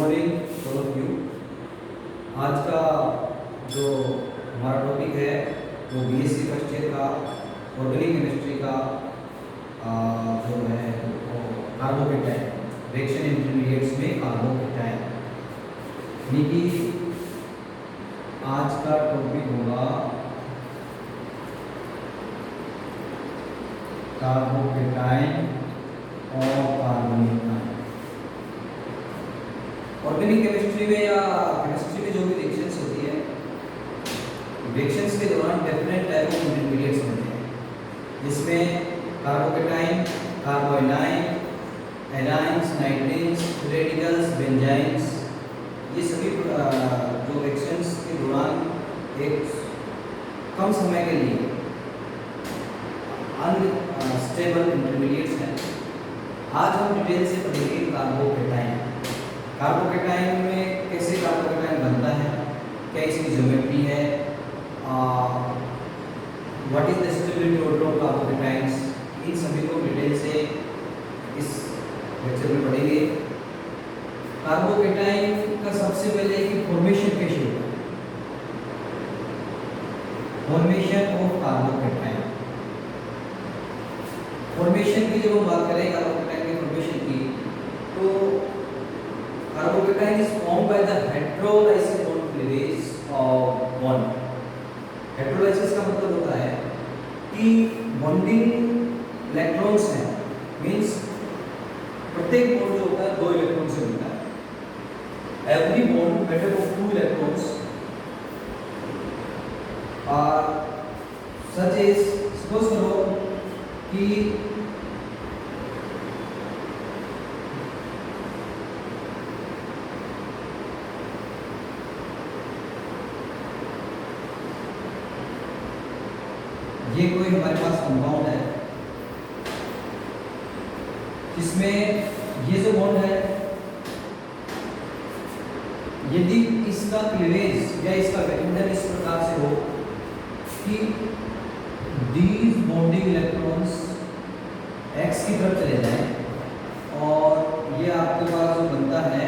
Morning all of you. आज का जो हमारा टॉपिक है वो बीएससी फर्स्ट ईयर का ऑर्गेनिक केमिस्ट्री का जो है वो कार्बोकेटाइन, रिएक्शन इंटरमीडिएट्स में कार्बोकेटाइन, यानी कि आज का टॉपिक होगा कार्बोकेटाइन और कार्बोनिक आयन। ऑर्गेनिक केमिस्ट्री में या केमिस्ट्री में जो भी रिएक्शंस होती है, रिएक्शंस के दौरान डिफरेंट टाइप ऑफ इंटरमीडिएट्स बनते हैं, जिसमें कार्बोकेटाइन, कार्बोनाइन, एलाइंस, नाइट्रीन्स, रेडिकल्स, बेंजाइन्स, ये सभी जो रिएक्शंस के दौरान एक कम समय के लिए अनस्टेबल इंटरमीडिएट्स हैं। आज हम डिटेल से पढ़ेंगे कार्बोकेटाइन। कार्बोकेटाइन में कैसे कार्बोकेटाइन बनता है, क्या इसकी ज्योमेट्री है, what is the stability order of carbocations, इन सभी को डिटेल से इस लेक्चर में पढ़ेंगे। कार्बोकेटाइन का सबसे पहले कि फॉर्मेशन कैसे होता है, फॉर्मेशन ऑफ कार्बोकेटाइन। फॉर्मेशन की जब हम बात करें कार्बोकेटाइन के फॉर्मेशन की, तो carbocation is formed by the heterolysis bond cleavage of bond. Heterolysis का मतलब होता है कि बॉन्डिंग इलेक्ट्रॉन्स हैं, मींस प्रत्येक बॉन्ड जो होता है 2 इलेक्ट्रॉन से बनता है। Every bond made up of 2 electrons are such as, suppose करो कि ये कोई हमारे पास कंपाउंड है जिसमें ये जो बॉन्ड है, यदि इसका क्लीवेज या इसका बंधन इस प्रकार से हो कि these bonding electrons x की तरफ चले जाएं और ये आपके पास जो बनता है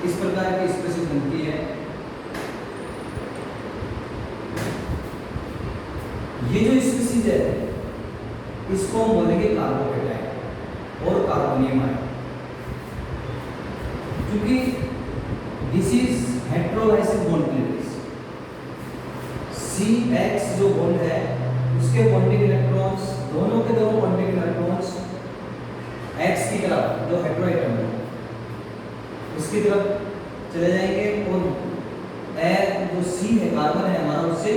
इस प्रकार की स्पीशीज बनती है। ये जो स्पीशीज है इसको हम बोलेंगे कार्बोकेटाइन और कार्बोनियम आयन, क्योंकि this is heterolysis bond cleavage. CX जो बॉन्ड है उसके बॉन्डिंग इलेक्ट्रॉन्स, दोनों के दोनों बॉन्डिंग इलेक्ट्रॉन्स X की तरफ जो हेटेरोएटम है उसकी तरफ चले जाएंगे और जो C है, कार्बन है हमारा, उससे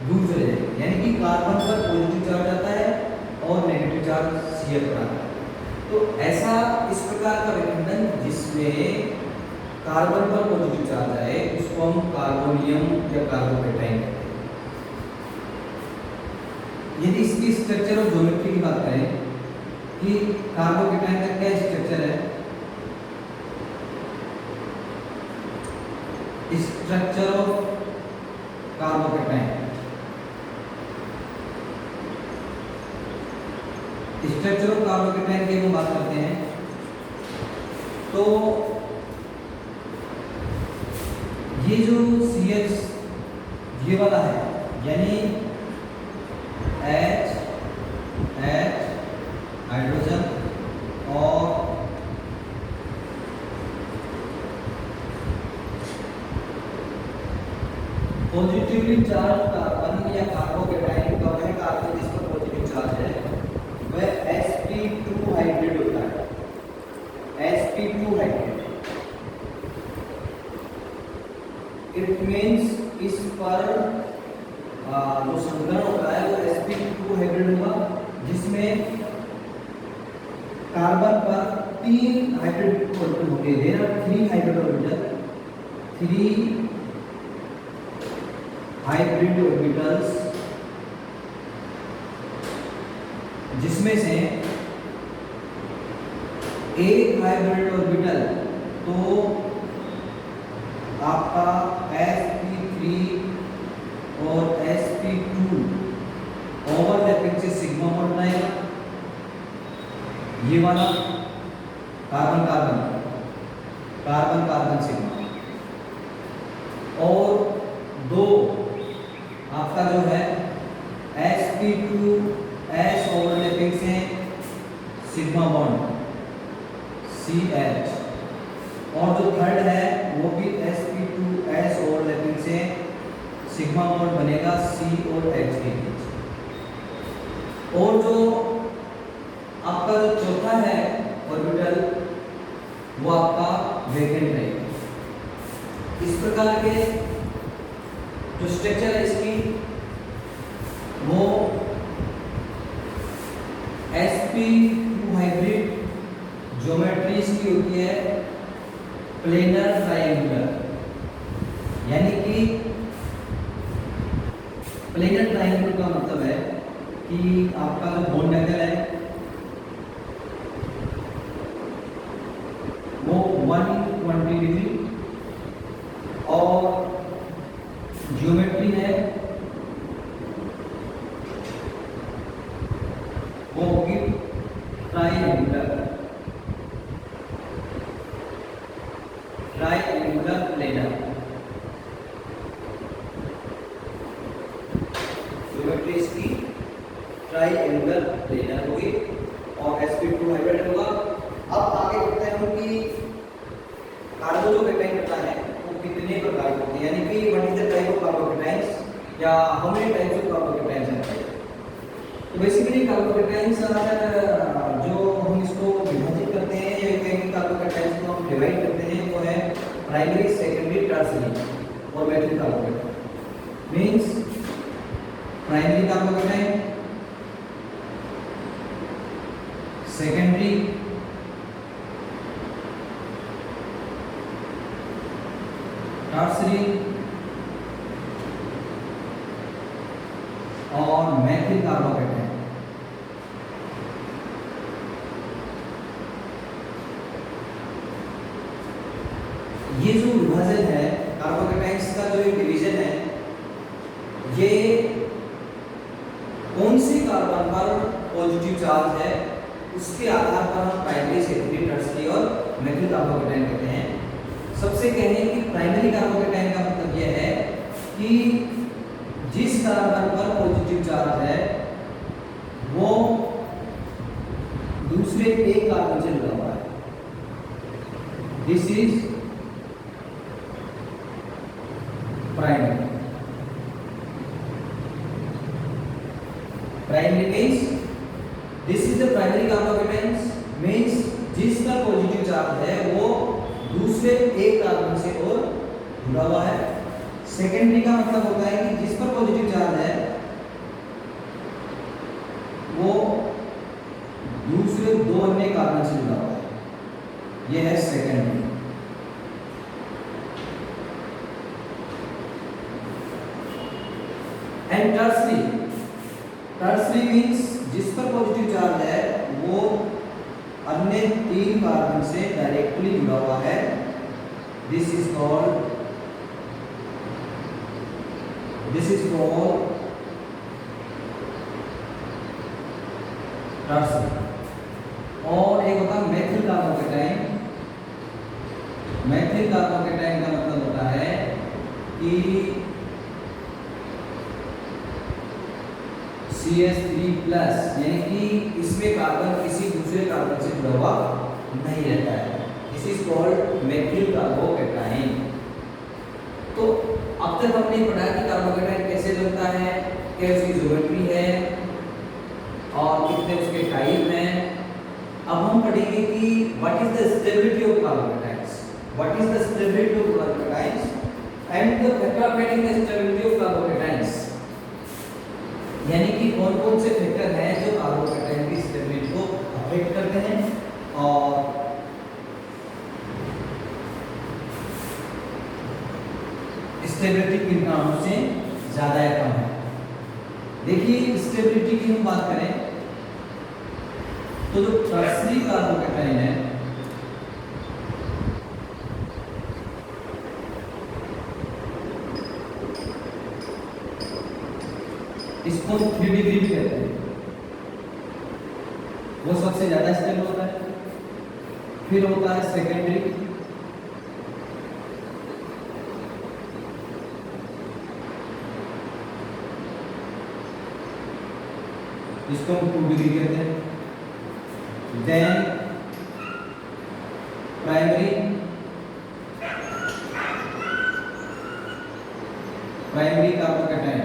दूर चले जाएंगे, यानी कि कार्बन पर पॉजिटिव चार्ज आता है और नेगेटिव चार्ज Cl पर आता है। तो ऐसा इस प्रकार का विखंडन जिसमें कार्बन पर पॉजिटिव चार्ज आए उसको हम कार्बोनियम या कार्बोकेटाइन कहते हैं। यदि इसकी स्ट्रक्चर और ज्योमेट्री की बात करें कि कार्बोकेटाइन का क्या स्ट्रक्चर है, structure of carbocation, structure of carbocation की हम बात करते हैं तो ये जो CH ये वाला है, यानी H हाइड्रोजन और पॉजिटिवली चार्ज कार्बन या कार्बोकेटाइन का वह कार्बन जिस पर पॉजिटिव चार्ज है वह sp2 हाइब्रिड होता है। sp2 हाइब्रिड इट मीन्स इस पर जो संकरण होता है वो sp2 हाइब्रिड होगा, जिसमें कार्बन पर 3 हाइब्रिड ऑर्बिटल होंगे। There are 3 hybrid orbital, 3 hybrid orbitals, जिसमें से एक हाइब्रिड ऑर्बिटल तो आपका sp3 और sp2 ओवरलैपिंग से सिग्मा बॉन्ड बनाएगा ये वाला carbon carbon carbon carbon sigma, और दो आपका जो है sp2s ओवरलैपिंग से सिग्मा बॉन्ड CH, और जो थर्ड है वो भी sp2s ओवरलैपिंग से सिग्मा बॉन्ड बनेगा C और H के बीच। और जो आपका जो चौथा है ऑर्बिटल वो आपका वेकेंट रहेगा। इस प्रकार के जो स्ट्रक्चर है इसकी वो sp2 हाइब्रिड ज्योमेट्री इसकी होती है प्लेनर ट्रायंगुलर, यानी कि प्लेनर ट्रायंगल का मतलब है कि आपका जो बॉन्ड एंगल है वो 120 डिग्री, और ज्योमेट्री है वो होगी ट्रायंगुलर प्लेनर। ज्योमेट्री इसकी ट्रायंगुलर प्लेनर होगी और sp2 हाइब्रिड होगा। अब आगे बढ़ते हैं हम कि कार्बोकेटाइन होता है वो कितने प्रकार के होते हैं, यानी कि what is the type of carbocations या how many types of carbocations हैं। तो बेसिकली कार्बोकेटाइन्स जो हम इसको विभाजित करते हैं या कई कार्बोकेटाइन्स को हम डिवाइड करते हैं वो है प्राइमरी, सेकेंडरी, टर्शियरी और methyl carbocation. Means primary carbocation, secondary, tertiary और मेथिल कार्बोकेटाइन। ये जो विभाजन है कार्बोकेटाइन्स का, जो डिवीजन है, ये कौन सी कार्बन पर पॉजिटिव चार्ज है उसके आधार पर हम प्राइमरी, सेकेंडरी, टर्शियरी और मेथिल कार्बोकेटाइन कहते हैं। सबसे कहें कि प्राइमरी कार्बोकेटाइन का मतलब यह है कि जिस कार्बन पर पॉजिटिव चार्ज है वो दूसरे एक कार्बन से जुड़ा हुआ है। This is primary. Primary means this is the primary carbocations, means जिसका पॉजिटिव चार्ज है वो दूसरे एक कार्बन से और जुड़ा हुआ है। सेकेंडरी का मतलब होता है कि जिस पर पॉजिटिव चार्ज है वो दूसरे दो अन्य कार्बन से जुड़ा हुआ है, यह है secondary. And tertiary, tertiary means जिस पर पॉजिटिव चार्ज है वो अन्य तीन कार्बन से डायरेक्टली जुड़ा हुआ है। This is called tertiary. और एक होता है मेथिल कार्बोकेटाइन। मेथिल कार्बोकेटाइन का मतलब होता है कि CH3+, यानी कि इसमें कार्बन किसी दूसरे कार्बन से जुड़ा हुआ नहीं रहता है। This is called methyl carbocation. तो अब तक हमने पढ़ा कि कार्बोकेटाइन कैसे बनता है, क्या उसकी ज्योमेट्री है और कितने उसके टाइप हैं। अब हम पढ़ेंगे कि what is the stability of carbocations, what is the stability of carbocations and the factor affecting the stability of carbocations, यानी कि कौन कौन से फैक्टर हैं जो कार्बोकेटाइन की स्टेबिलिटी को अफेक्ट करते हैं और स्टेबिलिटी किन कारणों से ज्यादा या कम है। देखिए स्टेबिलिटी की हम बात करें तो जो टर्शियरी कार्बोकेटाइन है इसको 3 डिग्री भी कहते हैं। वो सबसे ज़्यादा स्टेबल होता है। फिर होता है सेकेंडरी, इसको हम 2 डिग्री कहते हैं। देन प्राइमरी, प्राइमरी कार्बोकैटायन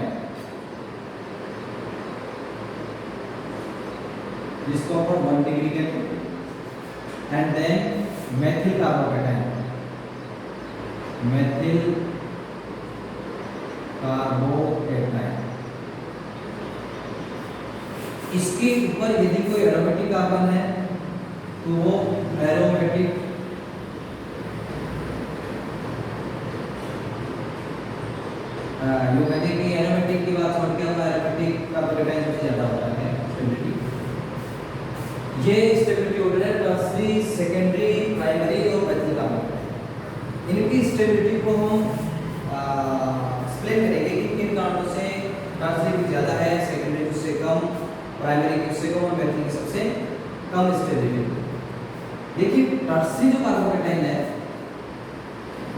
जिसको अपन 1 डिग्री कहते हैं। And then methyl carbocation, methyl carbocation, इसके ऊपर यदि कोई एरोमेटिक कार्बन है तो वो एरोमेटिक जो कहते हैं कि एरोमेटिक की बात छोड़ के होगा, एरोमेटिक कार्बोकैटायन सबसे ज्यादा होता है स्टेबिलिटी। ये स्टेबिलिटी ऑर्डर है टर्सरी, सेकेंडरी, प्राइमरी और मेथिल कार्बोकैटायन। इनकी स्टेबिलिटी को हम एक्सप्लेन करेंगे कि किन कारणों से टर्सरी की ज्यादा है, सेकेंडरी की उससे कम, प्राइमरी की उससे कम और मेथिल की सबसे कम स्टेबिलिटी। देखिए टर्सरी जो कार्बोकैटायन है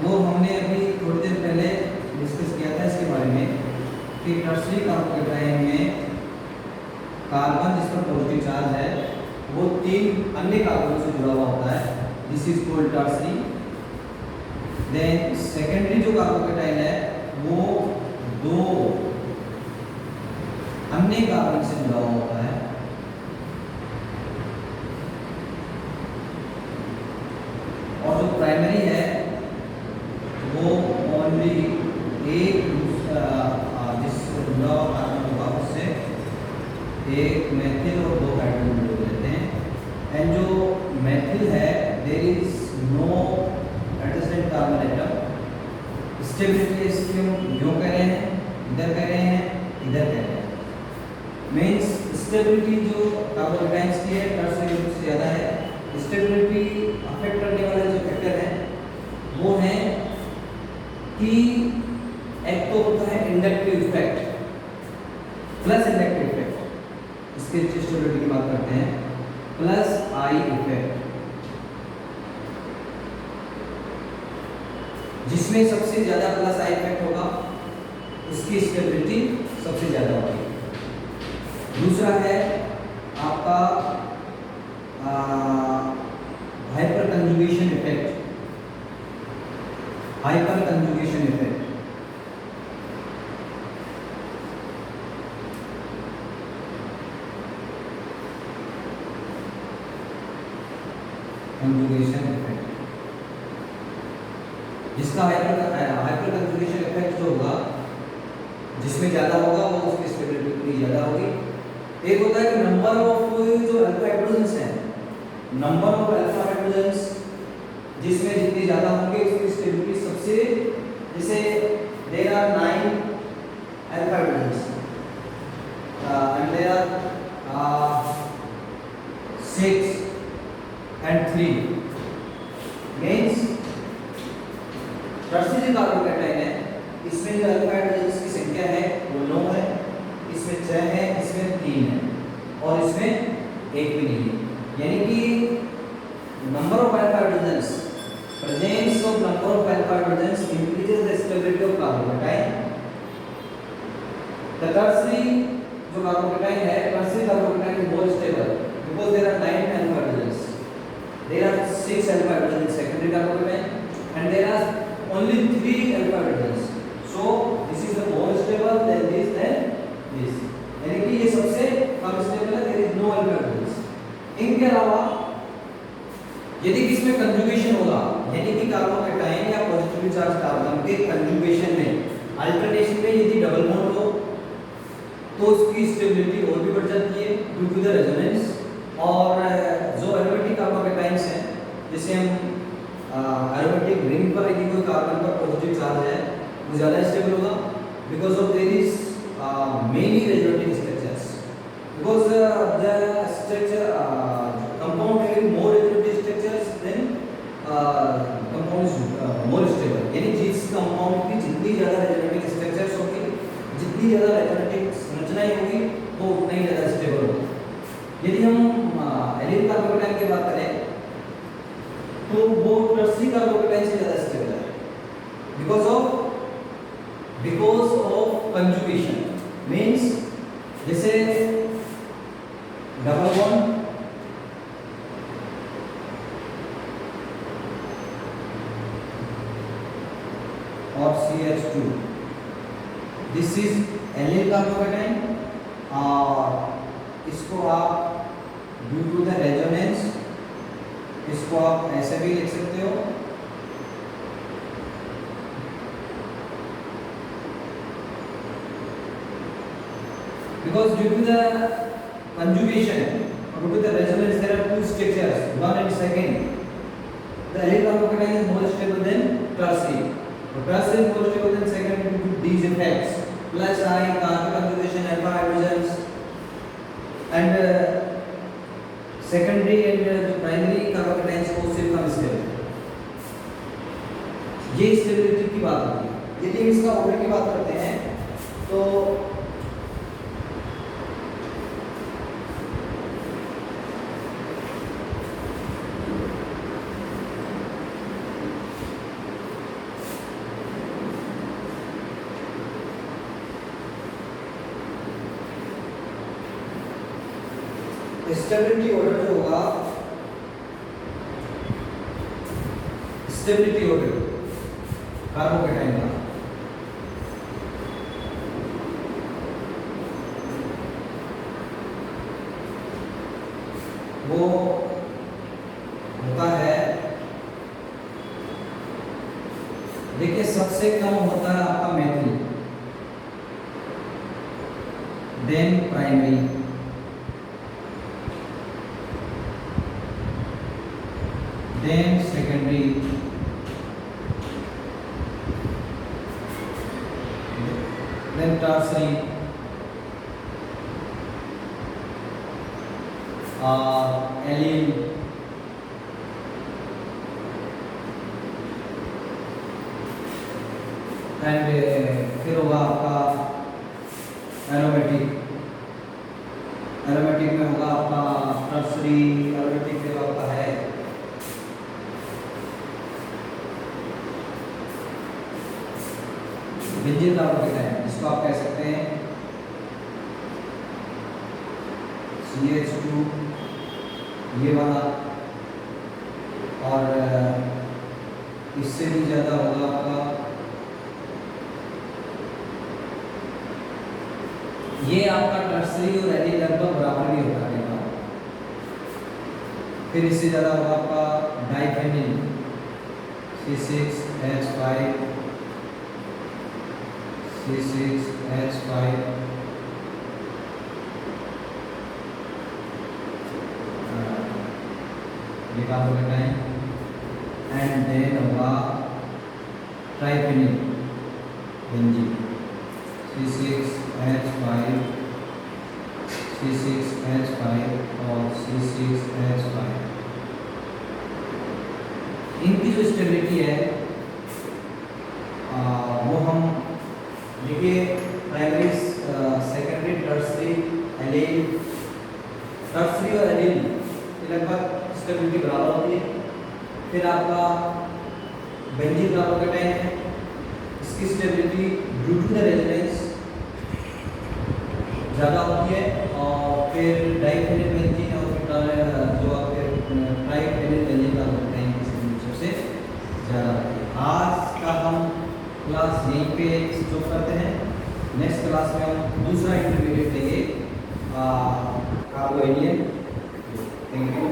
वो हमने अभी थोड़ी देर पहले डिस्कस किया था इसके बारे में कि टर्सरी कार्बोकैटायन में कार्बन जिस पर पॉजिटिव चार्ज है वो 3 अन्य कार्बन से जुड़ा हुआ होता है, this is called tertiary. Then secondary जो कार्बोकैटायन है वो 2 अन्य कार्बन से जुड़ा हुआ होता है। और जो प्राइमरी है वो ओनली एक जिस जुड़ा हुआ कार्बन होगा उससे एक मेथिल और 2 हाइड्रोजन जोड़ देते हैं। एंड जो मेथिल है there is no adjacent carbon atom. Stability इसकी हम यूं कह रहे हैं, इधर कह रहे हैं, इधर कह रहे हैं। मीन्स स्टेबिलिटी जो कार्बोकैटायंस की है टर्सरी ग्रुप से ज़्यादा है। स्टेबिलिटी अफेक्ट करने वाले जो फैक्टर हैं वो है कि एक तो होता है inductive effect plus inductive effect, इसके स्टेबिलिटी की बात करते हैं, प्लस आई इफेक्ट, जिसमें सबसे ज्यादा प्लस आई इफेक्ट होगा उसकी स्टेबिलिटी सबसे ज्यादा होगी। दूसरा है आपका hyper conjugation effect, hyper conjugation effect, conjugation effect, जिसका हाइपर कंजुगेशन इफेक्ट जो होगा जिसमें ज्यादा होगा वो उसकी स्टेबिलिटी उतनी ज्यादा होगी। एक होता है कि नंबर ऑफ जो अल्फा हाइड्रोजन्स हैं, नंबर ऑफ अल्फा हाइड्रोजन्स जिसमें जितने ज्यादा होंगे उसकी स्टेबिलिटी सबसे, जैसे there are 9 alpha hydrogens and there are 6 and 3 means tertiary carbocation है, इसमें जो अल्फा हाइड्रोजन्स की संख्या है वो 9 है, इसमें 6 है, इसमें 3 है और इसमें एक भी नहीं है। यानी कि number of alpha hydrogens, presence of number of alpha hydrogens increases the stability of carbocation. The tertiary जो कार्बोकैटायन है, tertiary carbocation is more stable because there are 9 alpha hydrogens, there are 6 alpha hydrogens in secondary carbocation and there are only 3 alpha hydrogens, so this is the more stable than this then this, यानी कि ये सबसे कम stable है, there is no alpha hydrogens। इनके अलावा यदि इसमें conjugation होगा, यानी कि कार्बोकैटायन या पॉजिटिवली चार्ज कार्बन के कंजुगेशन में अल्टरनेशन में यदि डबल बॉन्ड हो तो उसकी स्टेबिलिटी और भी बढ़ जाती है ड्यू टू द रेजोनेंस। और जो एरोमेटिक कार्बोकैटायंस हैं, जैसे हम एरोमेटिक रिंग पर यदि कोई कार्बन पर पॉजिटिव चार्ज है वो ज़्यादा स्टेबल होगा because of there is many resonating structures, because the structure compound having more resonating structures then compound is more stable. यानी जिस कंपाउंड की जितनी ज़्यादा रेजोनेटिंग स्ट्रक्चर्स होगी, जितनी ज़्यादा रेजोनेटिंग संरचनाएं होगी वो उतना ही ज़्यादा स्टेबल होगा। यदि हम एलिल कार्बोकेटाइन की बात करें तो वो टर्सरी कार्बोकेटाइन से ज्यादा स्टेबल है बिकॉज ऑफ कंजुगेशन। मींस जैसे डबल बॉन्ड और CH2, this is allele carbocation और इसको आप ड्यू टू द रेजोनेंस इसको आप ऐसे भी लिख सकते हो, because due to the conjugation or due to the resonance there are two structures, one and second. The allyl carbocation is more stable than tertiary. So tertiary is more stable than second due to these effects. Plus I, carbon conjugation, alpha hydrogens, and secondary and primary carbocations को सिर्फ हम stable है। ये stability की बात होती है। यदि इसका ऑर्डर की बात करते हैं तो स्टेबिलिटी ऑर्डर जो होगा, स्टेबिलिटी ऑर्डर कार्बोकेटाइन का वो होता है, देखिए सबसे कम होता है आपका methyl, then primary, then secondary, then tertiary, allyl, and फिर होगा आपका एरोमेटिक, एरोमेटिक में होगा आपका टर्सरी, एरोमेटिक फिर आपका है बेंजीन कार्बोकेटाइन, जिसको आप कह सकते हैं CH2 ये वाला, और इससे भी ज़्यादा होगा आपका ये आपका टर्सरी और एलिल लगभग बराबर भी होता है। फिर इससे ज़्यादा होगा आपका डाइफेनिल C6H5, C6H5, ये कार्बोकेटाइन, एंड देन होगा ट्राइफेनिल बेंजीन C6H5, C6H5 और C6H5। इनकी जो स्टेबिलिटी है वो हम देखिए primary, secondary, tertiary, allyl, tertiary और एलिल लगभग स्टेबिलिटी बराबर होती है। फिर आपका बेंजीन कार्बोकेटाइन है, इसकी stability due to the resonance ज़्यादा होती है, और फिर डाइफेनिल बेंजीन और फिर जो आपके ट्राइफेनिल बेंजीन कार्बोकेटाइन की स्टेबिलिटी सबसे ज़्यादा होती है। आज का हम क्लास यहीं पे स्टॉप करते हैं। नेक्स्ट क्लास में हम दूसरा इंटरमीडिएट लेंगे कार्बोनियन। Thank you.